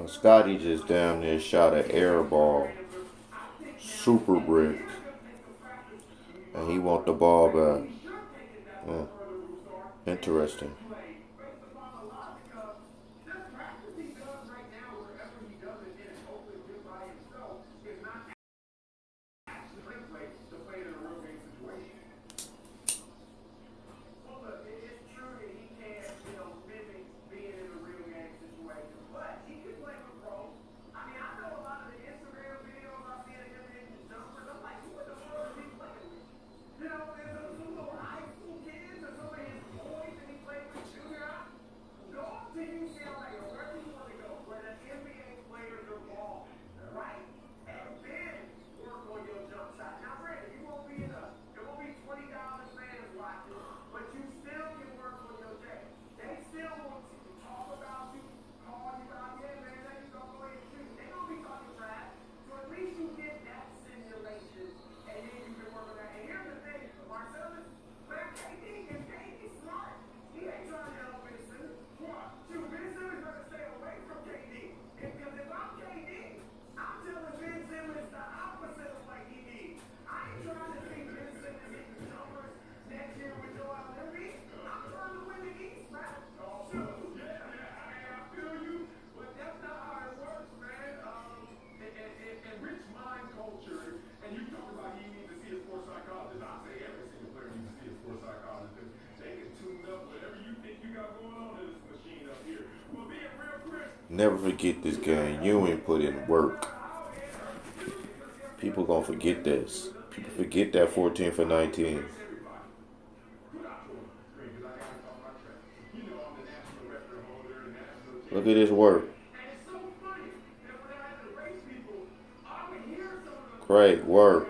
Scottie just damn near shot an air ball, super brick, and he want the ball back. Interesting. Never forget this game. You ain't put in work. People gonna forget this. People forget that 14 for 19. Look at his work. Great work.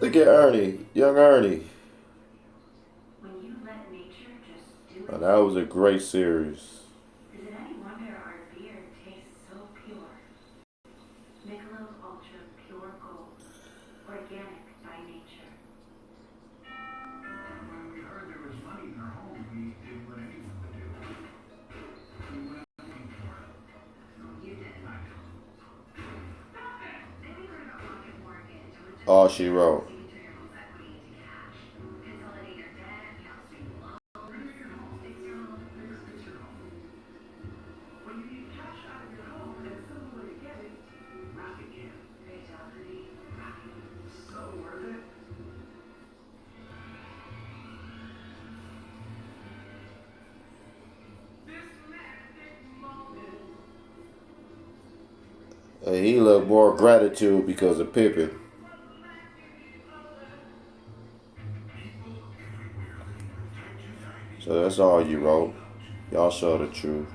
Look at Ernie, young Ernie. Oh, that was a great series. Is it any wonder our beer tastes so pure? Michelob Ultra Pure Gold, organic by nature. When we heard there was money in our home, we did what anyone would do. We went looking for it. No, you didn't. I don't. Stop it! Then we learned about Rocket Mortgage. All she wrote. And he looked more gratitude because of Pippen. So that's all you wrote. Y'all saw the truth.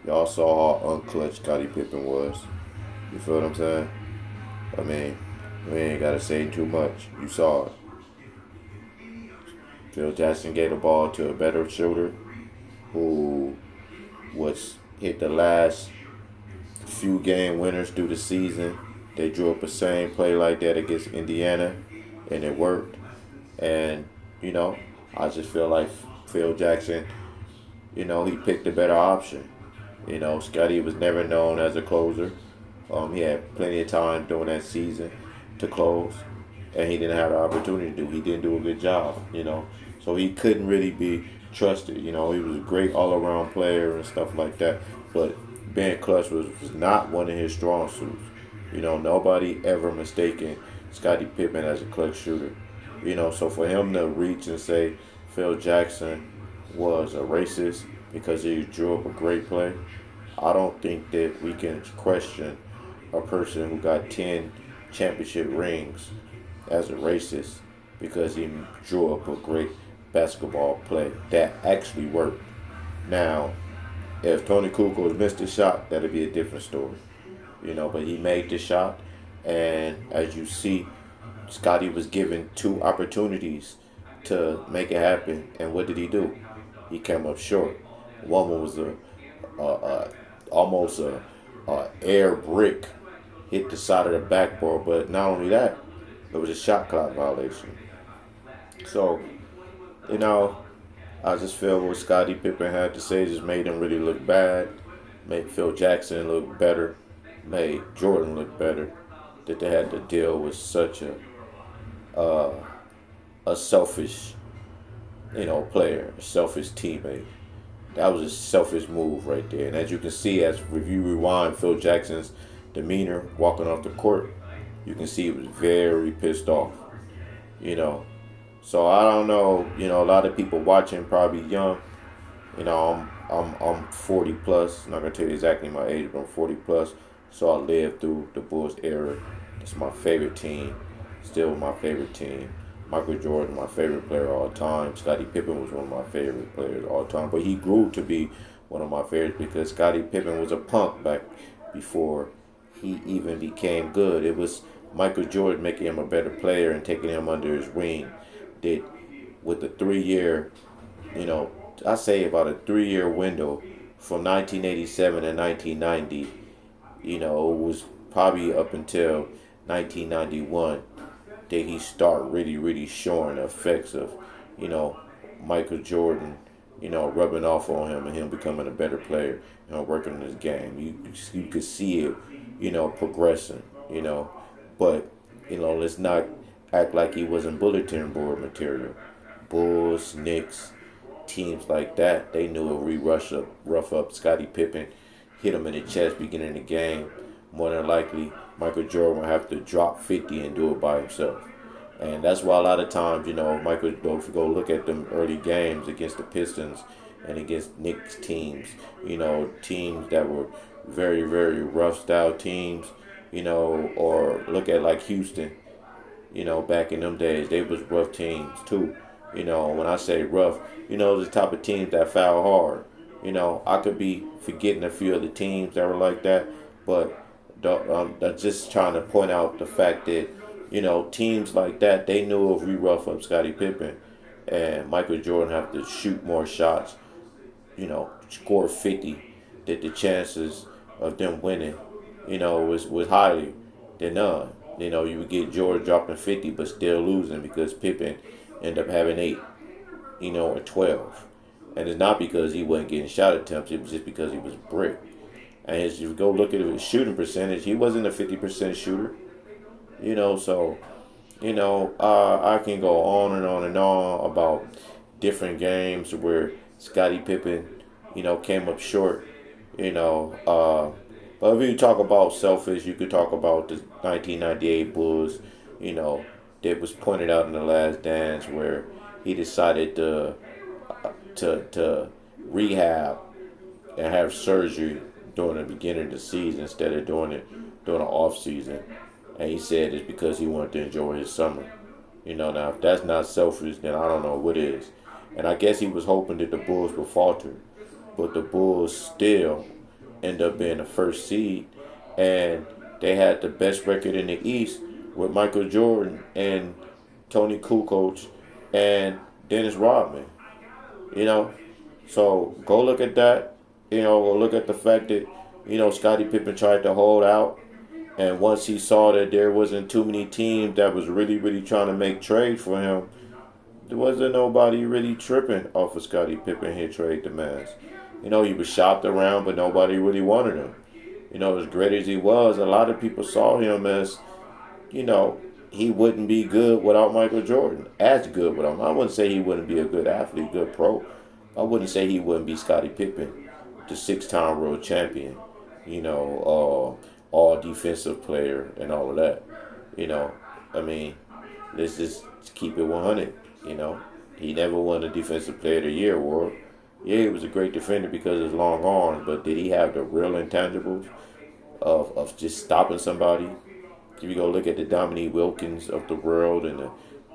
Y'all saw how unclutched Scottie Pippen was. You feel what I'm saying? I mean, we ain't gotta say too much. You saw it. Phil Jackson gave the ball to a better shooter who was hit the last few game winners through the season. They drew up the same play like that against Indiana, and it worked. And, you know, I just feel like Phil Jackson, you know, he picked a better option. You know, Scottie was never known as a closer. He had plenty of time during that season to close, and he didn't have the opportunity to do. He didn't do a good job, you know. So he couldn't really be trusted. He was a great all-around player and stuff like that. But being clutch was not one of his strong suits. Nobody ever mistaken Scottie Pippen as a clutch shooter. So for him to reach and say Phil Jackson was a racist because he drew up a great play, I don't think that we can question a person who got 10 championship rings as a racist because he drew up a great basketball play that actually worked. Now, if Toni Kukoc missed a shot, that'd be a different story. But he made the shot, and as you see, Scottie was given two opportunities to make it happen, and what did he do? He came up short. One was almost a air brick hit the side of the backboard, but not only that, it was a shot clock violation. So, I just feel what Scottie Pippen had to say just made him really look bad, made Phil Jackson look better, made Jordan look better. That they had to deal with such a selfish, player, a selfish teammate. That was a selfish move right there. And as you can see, as you rewind Phil Jackson's demeanor walking off the court, you can see he was very pissed off. So I don't know. A lot of people watching probably young. I'm 40 plus. I'm not gonna tell you exactly my age, but I'm 40 plus. So I lived through the Bulls era. It's my favorite team. Still my favorite team. Michael Jordan, my favorite player of all time. Scottie Pippen was one of my favorite players of all time. But he grew to be one of my favorites because Scottie Pippen was a punk back before he even became good. It was Michael Jordan making him a better player and taking him under his wing. That with the 3-year, I say about a 3-year window from 1987 to 1990, it was probably up until 1991 that he start really, really showing the effects of, Michael Jordan, rubbing off on him and him becoming a better player, working on his game. You could see it, progressing, But, let's not act like he wasn't bulletin board material. Bulls, Knicks, teams like that, they knew if we rough up Scottie Pippen, hit him in the chest beginning of the game, more than likely Michael Jordan will have to drop 50 and do it by himself. And that's why a lot of times, Michael, if you go look at them early games against the Pistons and against Knicks teams, teams that were very, very rough style teams, or look at like Houston, back in them days, they was rough teams too. When I say rough, the type of teams that foul hard. I could be forgetting a few of the teams that were like that, but I'm just trying to point out the fact that, teams like that, they knew if we rough up Scottie Pippen and Michael Jordan have to shoot more shots, score 50, that the chances of them winning, was highly than none. You would get Jordan dropping 50 but still losing because Pippen ended up having 8, or 12. And it's not because he wasn't getting shot attempts, it was just because he was brick. And if you go look at his shooting percentage, he wasn't a 50% shooter. So, I can go on and on and on about different games where Scottie Pippen, came up short, But if you talk about selfish, you could talk about the 1998 Bulls, that was pointed out in The Last Dance where he decided to rehab and have surgery during the beginning of the season instead of doing it during the off season. And he said it's because he wanted to enjoy his summer. Now if that's not selfish, then I don't know what is. And I guess he was hoping that the Bulls would falter. But the Bulls still end up being the first seed. And they had the best record in the East with Michael Jordan and Toni Kukoc and Dennis Rodman. So go look at that. Go look at the fact that, Scottie Pippen tried to hold out. And once he saw that there wasn't too many teams that was really, really trying to make trade for him, there wasn't nobody really tripping off of Scottie Pippen here trade demands. He was shopped around, but nobody really wanted him. As great as he was, a lot of people saw him as, he wouldn't be good without Michael Jordan. As good without him. I wouldn't say he wouldn't be a good athlete, good pro. I wouldn't say he wouldn't be Scottie Pippen, the 6-time world champion. All defensive player and all of that. You know, I mean, let's just keep it 100. He never won a Defensive Player of the Year award. Yeah, he was a great defender because of his long arms, but did he have the real intangibles of just stopping somebody? If you go look at the Dominique Wilkins of the world and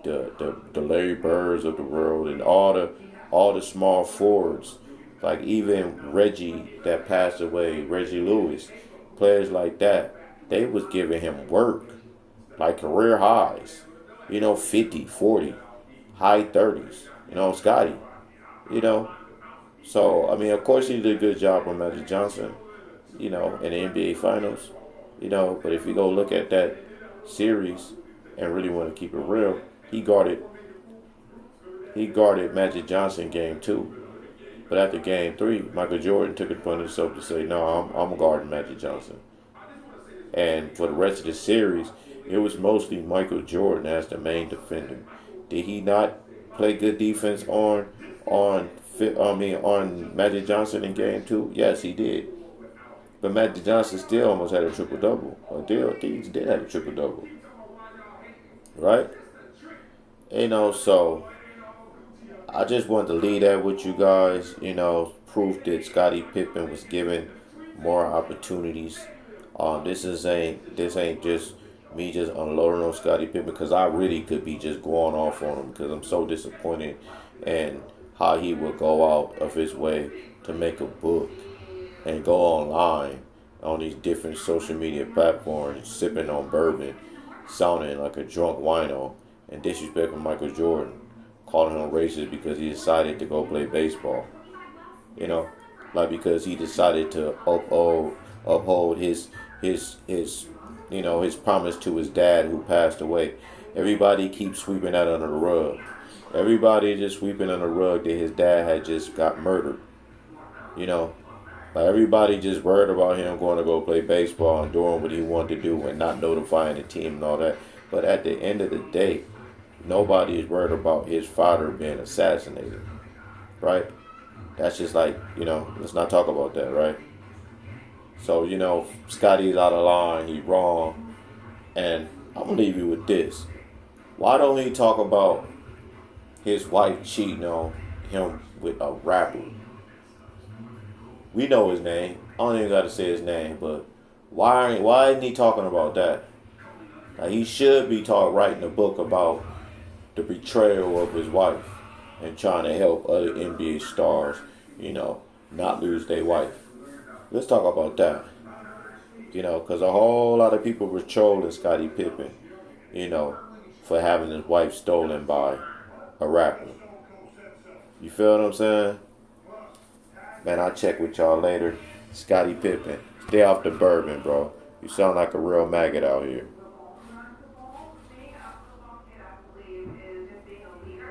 the Larry Birds of the world and all the small forwards, like even Reggie that passed away, Reggie Lewis, players like that, they was giving him work, like career highs, 50, 40, high 30s, Scotty, you know. So, I mean, of course he did a good job on Magic Johnson, in the NBA Finals, but if you go look at that series and really want to keep it real, he guarded Magic Johnson game 2. But after game 3, Michael Jordan took it upon himself to say, no, I'm guarding Magic Johnson. And for the rest of the series, it was mostly Michael Jordan as the main defender. Did he not play good defense on Magic Johnson in game 2? Yes, he did. But Magic Johnson still almost had a triple-double. Or he did have a triple-double. Right? So I just wanted to leave that with you guys. Proof that Scottie Pippen was given more opportunities. This ain't just me just unloading on Scottie Pippen because I really could be just going off on him because I'm so disappointed in how he would go out of his way to make a book and go online on these different social media platforms, sipping on bourbon, sounding like a drunk wino, and disrespecting Michael Jordan, calling him racist because he decided to go play baseball. Because he decided to uphold his promise to his dad who passed away. Everybody keeps sweeping that under the rug. Everybody just sweeping under the rug that his dad had just got murdered. Like everybody just worried about him going to go play baseball and doing what he wanted to do and not notifying the team and all that. But at the end of the day, nobody is worried about his father being assassinated. Right? That's just like, let's not talk about that, right? So, Scotty's out of line, he's wrong. And I'm going to leave you with this. Why don't he talk about his wife cheating on him with a rapper? We know his name. I don't even got to say his name, but why isn't he talking about that? Like, he should be writing a book about the betrayal of his wife and trying to help other NBA stars, not lose their wife. Let's talk about that. Because a whole lot of people were trolling Scottie Pippen, for having his wife stolen by a rapper. You feel what I'm saying? Man, I'll check with y'all later. Scottie Pippen. Stay off the bourbon, bro. You sound like a real maggot out here.